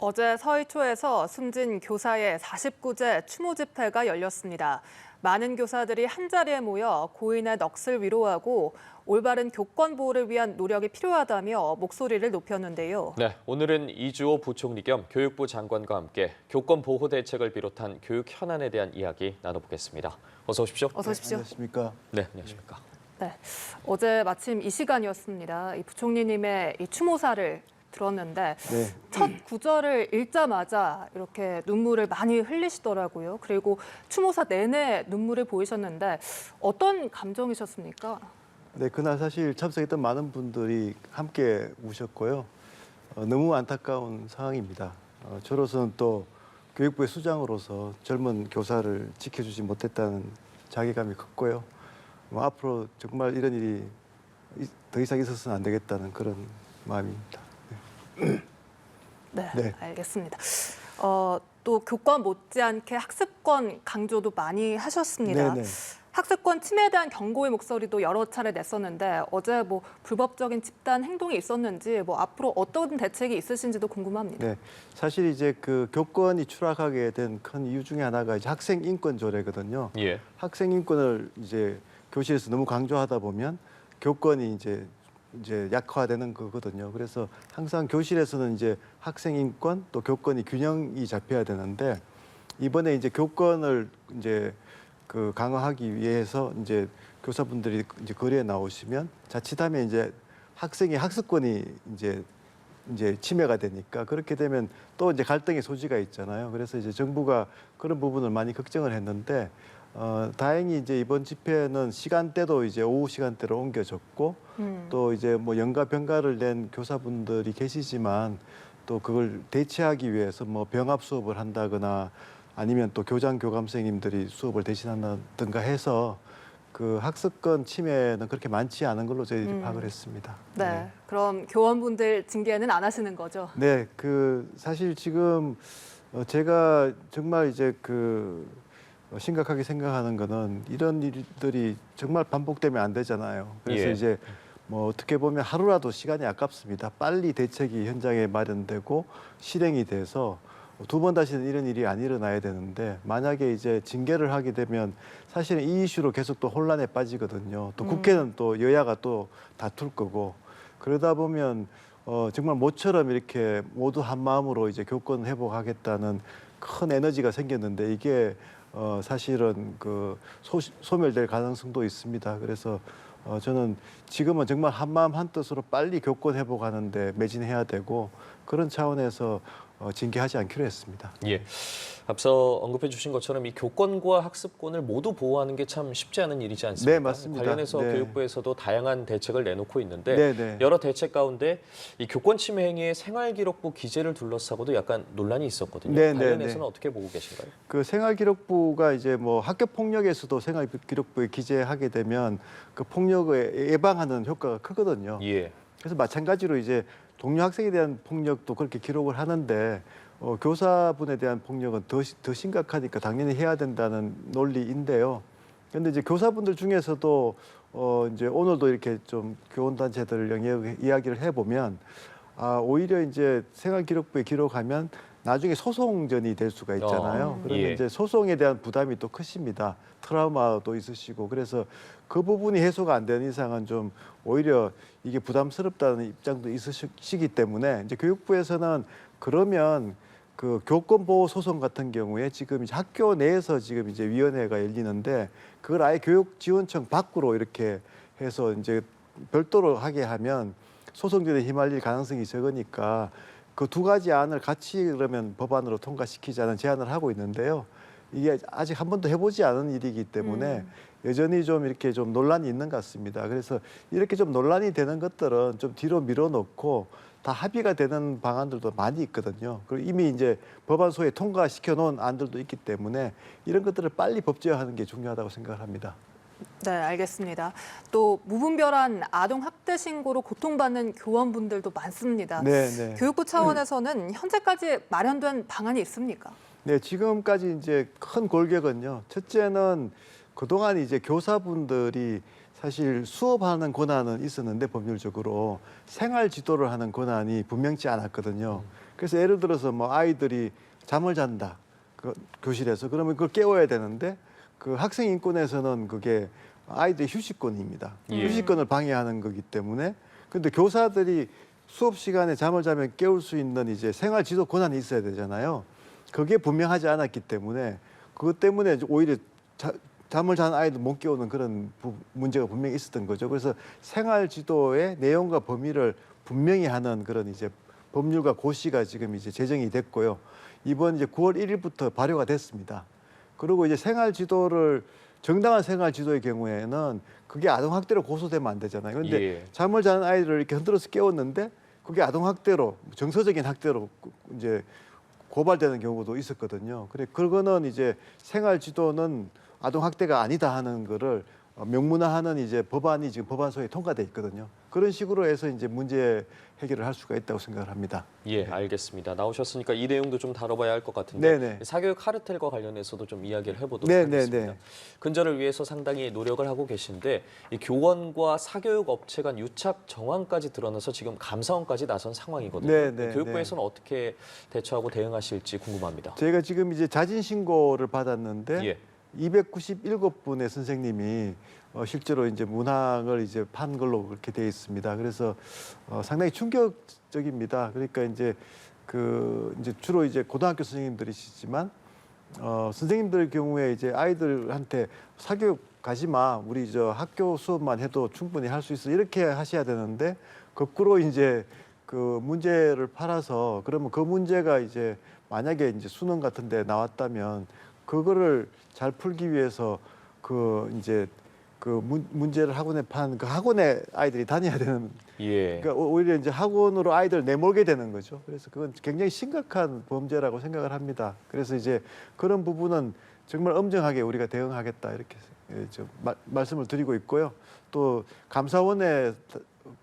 어제 서희초에서 숨진 교사의 49제 추모 집회가 열렸습니다. 많은 교사들이 한자리에 모여 고인의 넋을 위로하고 올바른 교권 보호를 위한 노력이 필요하다며 목소리를 높였는데요. 네, 오늘은 이주호 부총리 겸 교육부 장관과 함께 교권 보호 대책을 비롯한 교육 현안에 대한 이야기 나눠보겠습니다. 어서 오십시오. 어서 오십시오. 안녕하십니까? 네, 안녕하십니까. 네, 어제 마침 이 시간이었습니다. 이 부총리님의 이 추모사를 들었는데 첫 구절을 읽자마자 이렇게 눈물을 많이 흘리시더라고요. 그리고 추모사 내내 눈물을 보이셨는데 어떤 감정이셨습니까? 네, 그날 사실 참석했던 많은 분들이 함께 우셨고요. 너무 안타까운 상황입니다. 저로서는 또 교육부의 수장으로서 젊은 교사를 지켜주지 못했다는 자괴감이 컸고요. 앞으로 정말 이런 일이 더 이상 있어서는 안 되겠다는 그런 마음입니다. 네, 알겠습니다. 또 교권 못지않게 학습권 강조도 많이 하셨습니다. 네네. 학습권 침해에 대한 경고의 목소리도 여러 차례 냈었는데 어제 뭐 불법적인 집단 행동이 있었는지 뭐 앞으로 어떤 대책이 있으신지도 궁금합니다. 네, 사실 이제 그 교권이 추락하게 된 큰 이유 중에 하나가 이제 학생 인권 조례거든요. 예. 학생 인권을 이제 교실에서 너무 강조하다 보면 교권이 이제 약화되는 거거든요. 그래서 항상 교실에서는 이제 학생 인권 또 교권이 균형이 잡혀야 되는데 이번에 이제 교권을 이제 그 강화하기 위해서 이제 교사분들이 이제 거리에 나오시면 자칫하면 이제 학생의 학습권이 이제 침해가 되니까 그렇게 되면 또 이제 갈등의 소지가 있잖아요. 그래서 이제 정부가 그런 부분을 많이 걱정을 했는데 다행히 이제 이번 집회는 시간대도 이제 오후 시간대로 옮겨졌고 또 이제 뭐 연가 병가를 낸 교사분들이 계시지만 또 그걸 대체하기 위해서 뭐 병합 수업을 한다거나 아니면 또 교장 교감선생님들이 수업을 대신한다든가 해서 그 학습권 침해는 그렇게 많지 않은 걸로 저희들이 파악을 했습니다. 네, 그럼 교원분들 징계는 안 하시는 거죠? 네, 그 사실 지금 제가 정말 이제 그 심각하게 생각하는 거는 이런 일들이 정말 반복되면 안 되잖아요. 그래서 예. 이제 뭐 어떻게 보면 하루라도 시간이 아깝습니다. 빨리 대책이 현장에 마련되고 실행이 돼서 두 번 다시는 이런 일이 안 일어나야 되는데 만약에 이제 징계를 하게 되면 사실은 이 이슈로 계속 또 혼란에 빠지거든요. 또 국회는 또 여야가 또 다툴 거고 그러다 보면 정말 모처럼 이렇게 모두 한 마음으로 이제 교권 회복하겠다는 큰 에너지가 생겼는데 이게 사실은 그 소멸될 가능성도 있습니다. 그래서 저는 지금은 정말 한 마음 한 뜻으로 빨리 교권 회복하는데 매진해야 되고 그런 차원에서 징계하지 않기로 했습니다. 예. 앞서 언급해 주신 것처럼 이 교권과 학습권을 모두 보호하는 게 참 쉽지 않은 일이지 않습니까? 네, 맞습니다. 관련해서 네. 교육부에서도 다양한 대책을 내놓고 있는데 네. 여러 대책 가운데 이 교권 침해 행위의 생활기록부 기재를 둘러싸고도 약간 논란이 있었거든요. 네, 관련해서는 어떻게 보고 계신가요? 그 생활기록부가 이제 뭐 학교 폭력에서도 생활기록부에 기재하게 되면 그 폭력을 예방하는 효과가 크거든요. 예. 그래서 마찬가지로 이제 동료 학생에 대한 폭력도 그렇게 기록을 하는데 교사분에 대한 폭력은 더 심각하니까 당연히 해야 된다는 논리인데요. 그런데 이제 교사분들 중에서도 이제 오늘도 이렇게 좀 교원단체들 영역 이야기를 해보면 오히려 이제 생활기록부에 기록하면 나중에 소송전이 될 수가 있잖아요. 그러면 예. 이제 소송에 대한 부담이 또 크십니다. 트라우마도 있으시고 그래서 그 부분이 해소가 안 되는 이상은 좀 오히려 이게 부담스럽다는 입장도 있으시기 때문에 이제 교육부에서는 그러면 그 교권보호 소송 같은 경우에 지금 이제 학교 내에서 지금 이제 위원회가 열리는데 그걸 아예 교육지원청 밖으로 이렇게 해서 이제 별도로 하게 하면 소송전에 휘말릴 가능성이 적으니까 그 두 가지 안을 같이 그러면 법안으로 통과시키자는 제안을 하고 있는데요. 이게 아직 한 번도 해보지 않은 일이기 때문에 여전히 좀 이렇게 좀 논란이 있는 것 같습니다. 그래서 이렇게 좀 논란이 되는 것들은 좀 뒤로 밀어놓고 다 합의가 되는 방안들도 많이 있거든요. 그리고 이미 이제 법안소에 통과시켜 놓은 안들도 있기 때문에 이런 것들을 빨리 법제화하는 게 중요하다고 생각을 합니다. 네, 알겠습니다. 또 무분별한 아동 학대 신고로 고통받는 교원분들도 많습니다. 네. 교육부 차원에서는 현재까지 마련된 방안이 있습니까? 네, 지금까지 이제 큰 골격은요. 첫째는 그동안 이제 교사분들이 사실 수업하는 권한은 있었는데 법률적으로 생활 지도를 하는 권한이 분명치 않았거든요. 그래서 예를 들어서 뭐 아이들이 잠을 잔다. 그 교실에서 그러면 그걸 깨워야 되는데 그 학생 인권에서는 그게 아이들의 휴식권입니다. 예. 휴식권을 방해하는 거기 때문에 근데 교사들이 수업 시간에 잠을 자면 깨울 수 있는 이제 생활 지도 권한이 있어야 되잖아요. 그게 분명하지 않았기 때문에 그것 때문에 오히려 잠을 자는 아이들 못 깨우는 그런 문제가 분명히 있었던 거죠. 그래서 생활 지도의 내용과 범위를 분명히 하는 그런 이제 법률과 고시가 지금 이제 제정이 됐고요. 이번 이제 9월 1일부터 발효가 됐습니다. 그리고 이제 생활 지도를 정당한 생활 지도의 경우에는 그게 아동 학대로 고소되면 안 되잖아요. 그런데 예. 잠을 자는 아이를 이렇게 흔들어서 깨웠는데 그게 아동 학대로 정서적인 학대로 이제 고발되는 경우도 있었거든요. 그래 그거는 이제 생활 지도는 아동 학대가 아니다 하는 거를 명문화하는 이제 법안이 지금 법안소에 통과돼 있거든요. 그런 식으로 해서 이제 문제 해결을 할 수가 있다고 생각을 합니다. 예, 알겠습니다. 나오셨으니까 이 내용도 좀 다뤄봐야 할 것 같은데 네네. 사교육 카르텔과 관련해서도 좀 이야기를 해보도록 네네네. 하겠습니다. 근절을 위해서 상당히 노력을 하고 계신데 이 교원과 사교육 업체 간 유착 정황까지 드러나서 지금 감사원까지 나선 상황이거든요. 네네. 교육부에서는 어떻게 대처하고 대응하실지 궁금합니다. 저희가 지금 이제 자진 신고를 받았는데 예. 297분의 선생님이 실제로 이제 문항을 이제 판 걸로 그렇게 되어 있습니다. 그래서 상당히 충격적입니다. 그러니까 이제 이제 주로 이제 고등학교 선생님들이시지만 선생님들 경우에 이제 아이들한테 사교육 가지 마. 우리 저 학교 수업만 해도 충분히 할 수 있어. 이렇게 하셔야 되는데 거꾸로 이제 그 문제를 팔아서 그러면 그 문제가 이제 만약에 이제 수능 같은 데 나왔다면 그거를 잘 풀기 위해서 이제 문제를 학원에 판 그 학원에 아이들이 다녀야 되는 예. 그러니까 오히려 이제 학원으로 아이들을 내몰게 되는 거죠. 그래서 그건 굉장히 심각한 범죄라고 생각을 합니다. 그래서 이제 그런 부분은 정말 엄정하게 우리가 대응하겠다 이렇게 좀 말씀을 드리고 있고요. 또 감사원에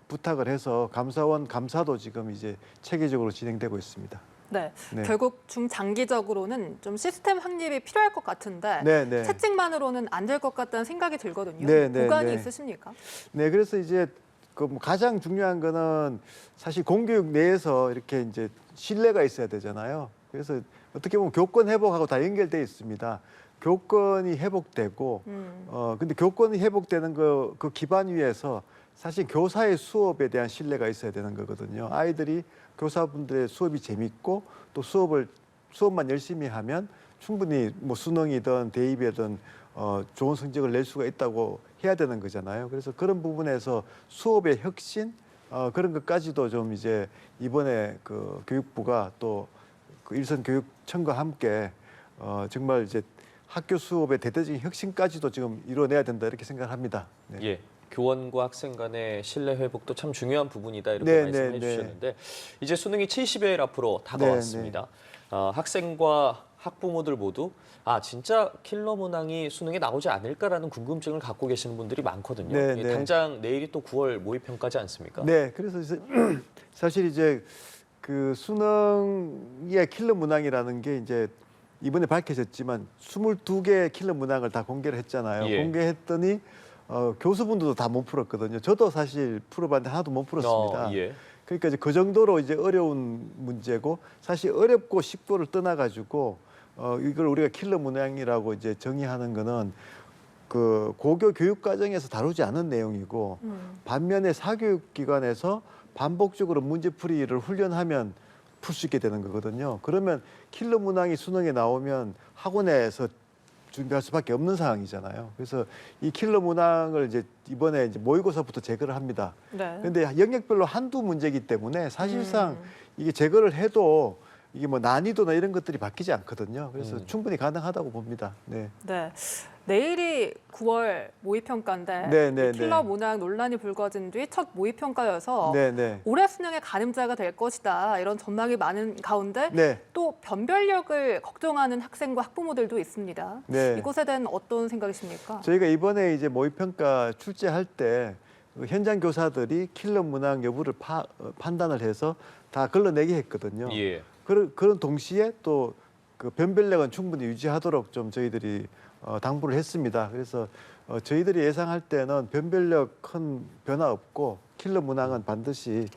부탁을 해서 감사원 감사도 지금 이제 체계적으로 진행되고 있습니다. 네. 네. 결국 중장기적으로는 좀 시스템 확립이 필요할 것 같은데 네. 채찍만으로는 안 될 것 같다는 생각이 들거든요. 네, 네, 보관이 네. 있으십니까? 네, 그래서 이제 뭐 가장 중요한 거는 사실 공교육 내에서 이렇게 이제 신뢰가 있어야 되잖아요. 그래서 어떻게 보면 교권 회복하고 다 연결돼 있습니다. 교권이 회복되고, 근데 교권이 회복되는 그 기반 위에서 사실 교사의 수업에 대한 신뢰가 있어야 되는 거거든요. 아이들이 교사분들의 수업이 재밌고 또 수업만 열심히 하면 충분히 뭐 수능이든 대입이든 좋은 성적을 낼 수가 있다고 해야 되는 거잖아요. 그래서 그런 부분에서 수업의 혁신 그런 것까지도 좀 이제 이번에 그 교육부가 또 그 일선교육청과 함께 정말 이제 학교 수업의 대대적인 혁신까지도 지금 이뤄내야 된다 이렇게 생각합니다. 네. 예. 교원과 학생 간의 신뢰 회복도 참 중요한 부분이다 이렇게 네, 말씀해 네, 주셨는데 이제 수능이 70여일 앞으로 다가왔습니다. 학생과 학부모들 모두 진짜 킬러 문항이 수능에 나오지 않을까라는 궁금증을 갖고 계시는 분들이 많거든요. 네, 네. 당장 내일이 또 9월 모의평가지 않습니까? 네, 그래서 이제 사실 이제 그 수능의 킬러 문항이라는 게 이제 이번에 밝혀졌지만 22개의 킬러 문항을 다 공개를 했잖아요. 예. 공개했더니 교수분들도 다 못 풀었거든요. 저도 사실 풀어봤는데 하나도 못 풀었습니다. 예. 그러니까 이제 그 정도로 이제 어려운 문제고 사실 어렵고 쉽고를 떠나가지고 이걸 우리가 킬러 문항이라고 이제 정의하는 거는 그 고교 교육 과정에서 다루지 않은 내용이고 반면에 사교육 기관에서 반복적으로 문제풀이를 훈련하면 풀 수 있게 되는 거거든요. 그러면 킬러 문항이 수능에 나오면 학원에서 준비할 수밖에 없는 상황이잖아요. 그래서 이 킬러 문항을 이제 이번에 이제 모의고사부터 제거를 합니다. 네. 그런데 영역별로 한두 문제이기 때문에 사실상 이게 제거를 해도 이게 뭐 난이도나 이런 것들이 바뀌지 않거든요. 그래서 충분히 가능하다고 봅니다. 네. 네. 내일이 9월 모의평가인데 네, 네, 이 킬러 네. 문항 논란이 불거진 뒤 첫 모의평가여서 네. 올해 수능의 가늠자가 될 것이다 이런 전망이 많은 가운데 네. 또 변별력을 걱정하는 학생과 학부모들도 있습니다. 네. 이것에 대한 어떤 생각이십니까? 저희가 이번에 이제 모의평가 출제할 때 현장 교사들이 킬러 문항 여부를 판단을 해서 다 걸러내게 했거든요. 예. 그런 동시에 또 그 변별력은 충분히 유지하도록 좀 저희들이 당부를 했습니다. 그래서 저희들이 예상할 때는 변별력 큰 변화 없고 킬러 문항은 반드시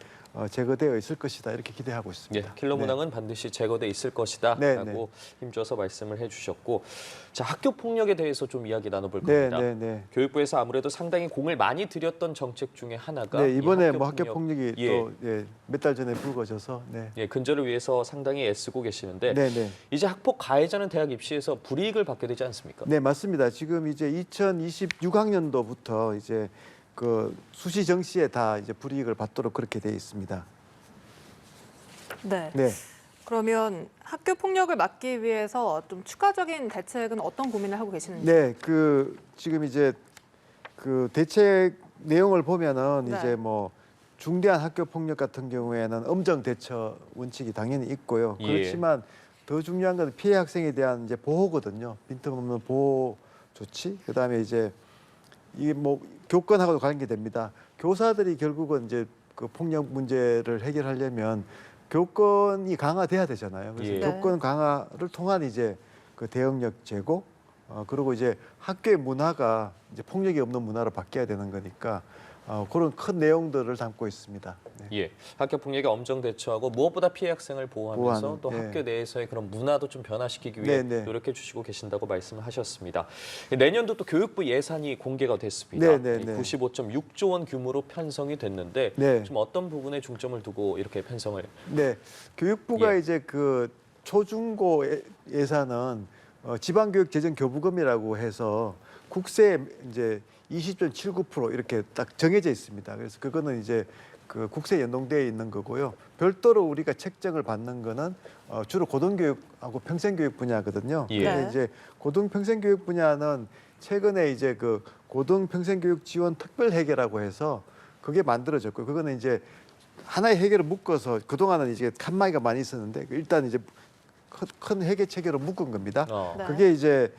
제거되어 있을 것이다 이렇게 기대하고 예, 있습니다. 킬러 문항은 반드시 제거돼 있을 것이다라고 네. 힘줘서 말씀을 해주셨고, 자 학교 폭력에 대해서 좀 이야기 나눠볼 네, 겁니다. 네, 네. 교육부에서 아무래도 상당히 공을 많이 들였던 정책 중에 하나가 네, 이 이번에 뭐 학교 폭력이 예. 또 몇 달 전에 불거져서 네. 예, 근절을 위해서 상당히 애쓰고 계시는데 네, 네. 이제 학폭 가해자는 대학 입시에서 불이익을 받게 되지 않습니까? 네, 맞습니다. 지금 이제 2026학년도부터 이제 그 수시 정시에 다 이제 불이익을 받도록 그렇게 돼 있습니다. 네. 네. 그러면 학교 폭력을 막기 위해서 좀 추가적인 대책은 어떤 고민을 하고 계시는지? 네, 그 지금 이제 그 대책 내용을 보면은 네. 이제 뭐 중대한 학교 폭력 같은 경우에는 엄정 대처 원칙이 당연히 있고요. 예. 그렇지만 더 중요한 건 피해 학생에 대한 이제 보호거든요. 빈틈없는 보호 조치. 그다음에 이제 이게 뭐 교권하고도 관계됩니다. 교사들이 결국은 이제 그 폭력 문제를 해결하려면 교권이 강화돼야 되잖아요. 그래서 예. 교권 강화를 통한 이제 그 대응력 제고, 그리고 이제 학교의 문화가 이제 폭력이 없는 문화로 바뀌어야 되는 거니까 그런 큰 내용들을 담고 있습니다. 네. 예, 학교 폭력에 엄정 대처하고 무엇보다 피해 학생을 보호하면서 보호하는, 또 예. 학교 내에서의 그런 문화도 좀 변화시키기 위해 네, 네. 노력해 주시고 계신다고 말씀을 하셨습니다. 내년도 또 교육부 예산이 공개가 됐습니다. 네, 네, 네. 95.6조 원 규모로 편성이 됐는데 네. 좀 어떤 부분에 중점을 두고 이렇게 편성을 네, 교육부가 예. 이제 그 초중고 예산은 지방교육재정교부금이라고 해서 국세 이제 20.79% 이렇게 딱 정해져 있습니다. 그래서 그거는 이제 그 국세 연동되어 있는 거고요. 별도로 우리가 책정을 받는 거는 주로 고등교육하고 평생교육 분야거든요. 예. 근데 네. 이제 고등평생교육 분야는 최근에 이제 그 고등평생교육 지원 특별회계라고 해서 그게 만들어졌고, 그거는 이제 하나의 회계를 묶어서 그동안은 이제 칸막이가 많이 있었는데 일단 이제 큰 회계 체계로 묶은 겁니다. 네. 그게 이제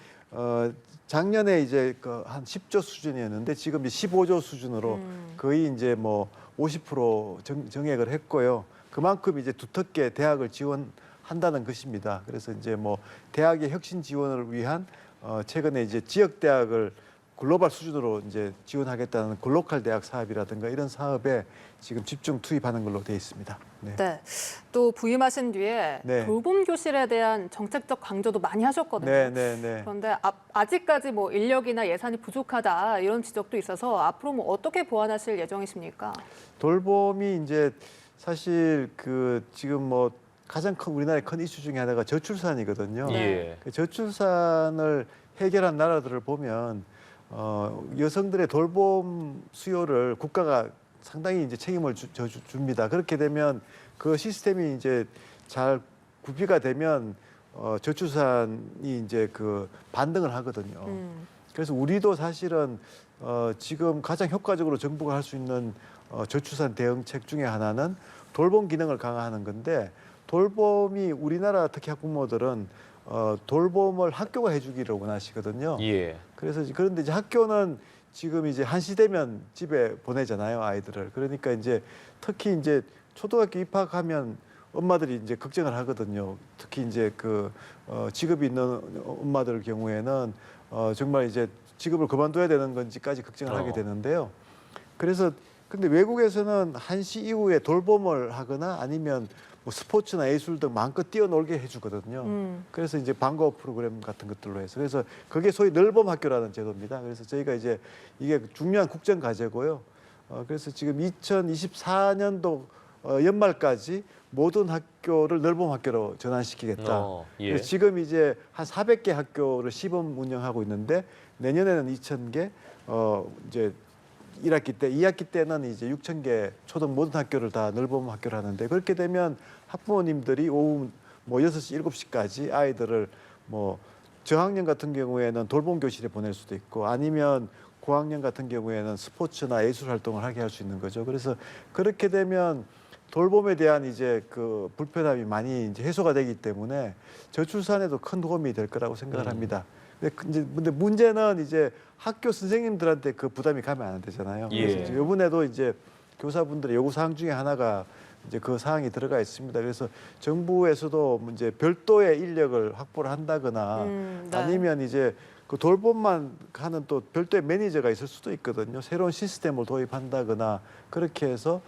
작년에 이제 그 한 10조 수준이었는데 지금 이제 15조 수준으로 거의 이제 뭐 50% 정액을 했고요. 그만큼 이제 두텁게 대학을 지원한다는 것입니다. 그래서 이제 뭐 대학의 혁신 지원을 위한 최근에 이제 지역 대학을 글로벌 수준으로 이제 지원하겠다는 글로컬 대학 사업이라든가 이런 사업에 지금 집중 투입하는 걸로 되어 있습니다. 네. 네. 또 부임하신 뒤에 네. 돌봄 교실에 대한 정책적 강조도 많이 하셨거든요. 네. 그런데 아직까지 뭐 인력이나 예산이 부족하다 이런 지적도 있어서 앞으로 뭐 어떻게 보완하실 예정이십니까? 돌봄이 이제 사실 그 지금 뭐 가장 큰 우리나라의 큰 이슈 중에 하나가 저출산이거든요. 예. 그 저출산을 해결한 나라들을 보면 여성들의 돌봄 수요를 국가가 상당히 이제 책임을 줍니다. 그렇게 되면 그 시스템이 이제 잘 구비가 되면 저출산이 이제 그 반등을 하거든요. 그래서 우리도 사실은 지금 가장 효과적으로 정부가 할 수 있는 저출산 대응책 중에 하나는 돌봄 기능을 강화하는 건데, 돌봄이 우리나라 특히 학부모들은 돌봄을 학교가 해주기를 원하시거든요. 예. 그래서 그런데 이제 학교는 지금 이제 1시 되면 집에 보내잖아요, 아이들을. 그러니까 이제 특히 이제 초등학교 입학하면 엄마들이 이제 걱정을 하거든요. 특히 이제 그 직업이 있는 엄마들 경우에는 정말 이제 직업을 그만둬야 되는 건지까지 걱정을 하게 되는데요. 그래서 근데 외국에서는 1시 이후에 돌봄을 하거나 아니면 뭐 스포츠나 예술 등 마음껏 뛰어놀게 해주거든요. 그래서 이제 방과후 프로그램 같은 것들로 해서, 그래서 그게 소위 늘봄 학교라는 제도입니다. 그래서 저희가 이제 이게 중요한 국정 과제고요. 그래서 지금 2024년도 연말까지 모든 학교를 늘봄 학교로 전환시키겠다. 예. 그래서 지금 이제 한 400개 학교를 시범 운영하고 있는데 내년에는 2,000개, 이제 1학기 때, 2학기 때는 이제 6,000개 초등 모든 학교를 다 늘봄 학교를 하는데, 그렇게 되면 학부모님들이 오후 뭐 6시, 7시까지 아이들을 뭐 저학년 같은 경우에는 돌봄 교실에 보낼 수도 있고, 아니면 고학년 같은 경우에는 스포츠나 예술 활동을 하게 할 수 있는 거죠. 그래서 그렇게 되면 돌봄에 대한 이제 그 불편함이 많이 이제 해소가 되기 때문에 저출산에도 큰 도움이 될 거라고 생각을 합니다. 근데 문제는 이제 학교 선생님들한테 그 부담이 가면 안 되잖아요. 예. 그래서 이번에도 이제 교사분들의 요구 사항 중에 하나가 이제 그 사항이 들어가 있습니다. 그래서 정부에서도 이제 별도의 인력을 확보를 한다거나 네. 아니면 이제 그 돌봄만 하는 또 별도의 매니저가 있을 수도 있거든요. 새로운 시스템을 도입한다거나 그렇게 해서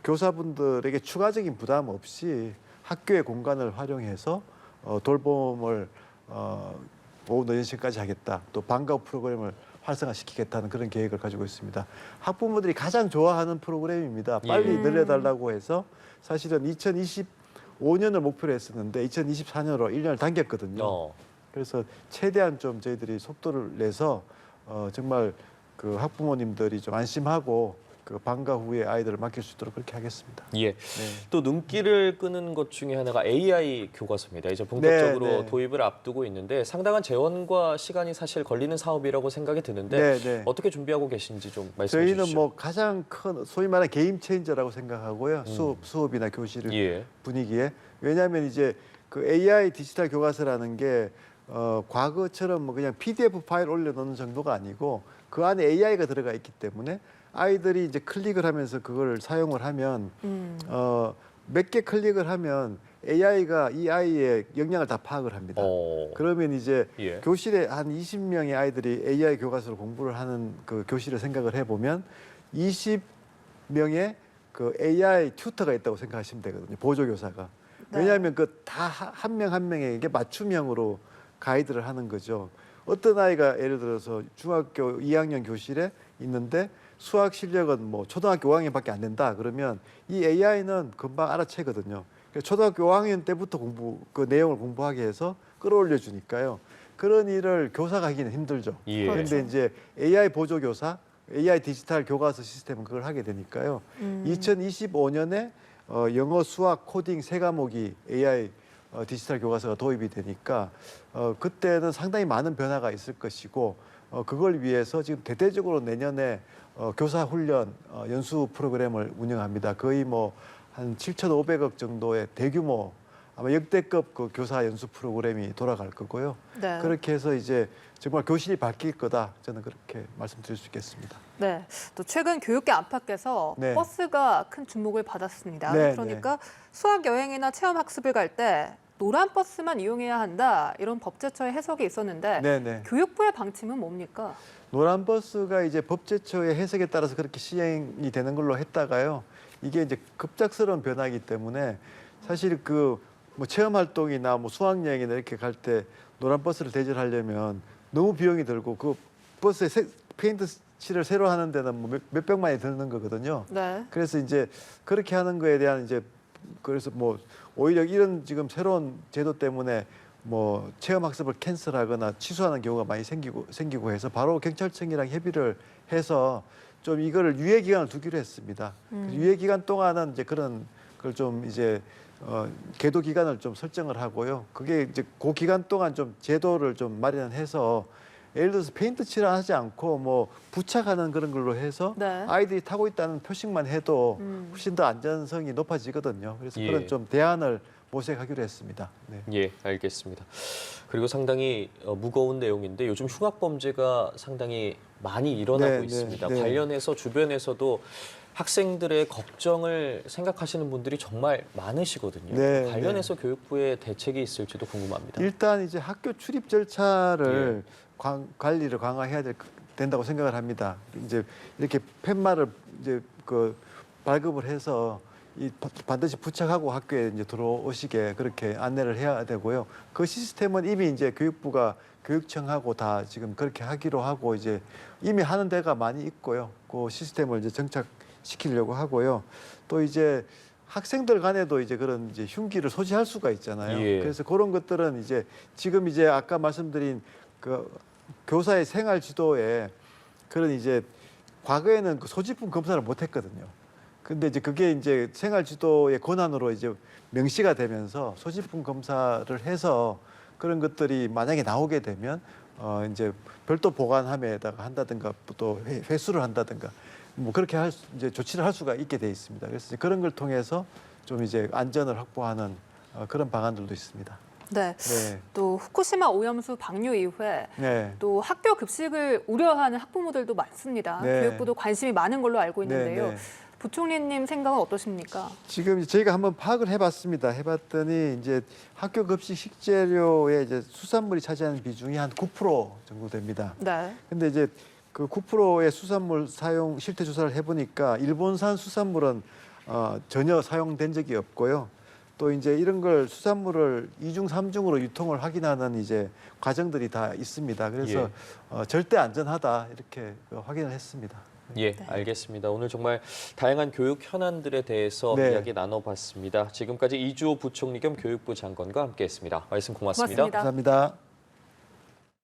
교사분들에게 추가적인 부담 없이 학교의 공간을 활용해서 돌봄을 오후 늦은 시간까지 하겠다. 또 방과 후 프로그램을 활성화시키겠다는 그런 계획을 가지고 있습니다. 학부모들이 가장 좋아하는 프로그램입니다. 빨리 늘려달라고 해서 사실은 2025년을 목표로 했었는데 2024년으로 1년을 당겼거든요. 그래서 최대한 좀 저희들이 속도를 내서 정말 그 학부모님들이 좀 안심하고 그 방과 후에 아이들을 맡길 수 있도록 그렇게 하겠습니다. 예. 네. 또 눈길을 끄는 것 중에 하나가 AI 교과서입니다. 이제 본격적으로 네, 네. 도입을 앞두고 있는데 상당한 재원과 시간이 사실 걸리는 사업이라고 생각이 드는데 네, 네. 어떻게 준비하고 계신지 좀 말씀해 저희는 주시죠. 뭐 가장 큰 소위 말하는 게임 체인저라고 생각하고요. 수업이나 교실 예. 분위기에. 왜냐하면 이제 그 AI 디지털 교과서라는 게 과거처럼 뭐 그냥 PDF 파일 올려놓는 정도가 아니고 그 안에 AI가 들어가 있기 때문에 아이들이 이제 클릭을 하면서 그걸 사용을 하면 몇 개 클릭을 하면 AI가 이 아이의 역량을 다 파악을 합니다. 그러면 이제 예. 교실에 한 20명의 아이들이 AI 교과서를 공부를 하는 그 교실을 생각을 해보면 20명의 그 AI 튜터가 있다고 생각하시면 되거든요. 보조교사가. 네. 왜냐하면 그 다 한 명 한 명에게 맞춤형으로 가이드를 하는 거죠. 어떤 아이가 예를 들어서 중학교 2학년 교실에 있는데 수학 실력은 뭐 초등학교 5학년밖에 안 된다 그러면 이 AI는 금방 알아채거든요. 그래서 초등학교 5학년 때부터 그 내용을 공부하게 해서 끌어올려 주니까요. 그런 일을 교사가 하기는 힘들죠. 예. 그런데 이제 AI 보조교사, AI 디지털 교과서 시스템은 그걸 하게 되니까요. 2025년에 영어, 수학, 코딩 세 과목이 AI 디지털 교과서가 도입이 되니까 그때는 상당히 많은 변화가 있을 것이고 그걸 위해서 지금 대대적으로 내년에 교사 훈련 연수 프로그램을 운영합니다. 거의 뭐 한 7,500억 정도의 대규모 아마 역대급 그 교사 연수 프로그램이 돌아갈 거고요. 네. 그렇게 해서 이제 정말 교실이 바뀔 거다. 저는 그렇게 말씀드릴 수 있겠습니다. 네. 또 최근 교육계 안팎에서 네. 버스가 큰 주목을 받았습니다. 네, 그러니까 수학 여행이나 체험 학습을 갈 때 노란 버스만 이용해야 한다 이런 법제처의 해석이 있었는데 네네. 교육부의 방침은 뭡니까? 노란 버스가 이제 법제처의 해석에 따라서 그렇게 시행이 되는 걸로 했다가요. 이게 이제 급작스러운 변화이기 때문에 사실 그 뭐 체험 활동이나 뭐 수학 여행이나 이렇게 갈 때 노란 버스를 대절하려면 너무 비용이 들고 그 버스에 페인트 칠을 새로 하는 데는 뭐 몇백만이 드는 거거든요. 네. 그래서 이제 그렇게 하는 거에 대한 이제 그래서 뭐 오히려 이런 지금 새로운 제도 때문에 뭐 체험 학습을 캔슬하거나 취소하는 경우가 많이 생기고 해서 바로 경찰청이랑 협의를 해서 좀 이거를 유예 기간을 두기로 했습니다. 유예 기간 동안은 이제 그런 걸 좀 이제 계도 기간을 좀 설정을 하고요. 그게 이제 그 기간 동안 좀 제도를 좀 마련해서 예를 들어서 페인트 칠하지 않고 뭐 부착하는 그런 걸로 해서 네. 아이들이 타고 있다는 표식만 해도 훨씬 더 안전성이 높아지거든요. 그래서 예. 그런 좀 대안을 모색하기로 했습니다. 네. 예, 알겠습니다. 그리고 상당히 무거운 내용인데 요즘 흉악 범죄가 상당히 많이 일어나고 네, 있습니다. 네. 관련해서 주변에서도 학생들의 걱정을 생각하시는 분들이 정말 많으시거든요. 네, 관련해서 교육부의 대책이 있을지도 궁금합니다. 일단 이제 학교 출입 절차를 관리를 강화해야 된다고 생각을 합니다. 이제 이렇게 팻말을 이제 그 발급을 해서 반드시 부착하고 학교에 이제 들어오시게 그렇게 안내를 해야 되고요. 그 시스템은 이미 이제 교육부가 교육청하고 다 지금 그렇게 하기로 하고 이제 이미 하는 데가 많이 있고요. 그 시스템을 이제 정착시키려고 하고요. 또 이제 학생들 간에도 이제 그런 이제 흉기를 소지할 수가 있잖아요. 예. 그래서 그런 것들은 이제 지금 이제 아까 말씀드린 그 교사의 생활 지도에 그런 이제 과거에는 그 소지품 검사를 못 했거든요. 근데 이제 그게 이제 생활 지도의 권한으로 이제 명시가 되면서 소지품 검사를 해서 그런 것들이 만약에 나오게 되면 이제 별도 보관함에다가 한다든가 또 회수를 한다든가 뭐 그렇게 이제 조치를 할 수가 있게 돼 있습니다. 그래서 이제 그런 걸 통해서 좀 이제 안전을 확보하는 그런 방안들도 있습니다. 네. 네. 또 후쿠시마 오염수 방류 이후에 네. 또 학교 급식을 우려하는 학부모들도 많습니다. 네. 교육부도 관심이 많은 걸로 알고 있는데요. 네, 네. 부총리님 생각은 어떠십니까? 지금 저희가 한번 파악을 해봤습니다. 해봤더니 이제 학교 급식 식재료에 이제 수산물이 차지하는 비중이 한 9% 정도 됩니다. 네. 근데 이제 그 9%의 수산물 사용 실태 조사를 해보니까 일본산 수산물은 전혀 사용된 적이 없고요. 또 이제 이런 걸 수산물을 2중, 3중으로 유통을 확인하는 이제 과정들이 다 있습니다. 그래서 절대 안전하다 이렇게 확인을 했습니다. 예, 알겠습니다. 오늘 정말 다양한 교육 현안들에 대해서 네. 이야기 나눠봤습니다. 지금까지 이주호 부총리 겸 교육부 장관과 함께했습니다. 말씀 고맙습니다. 고맙습니다. 감사합니다.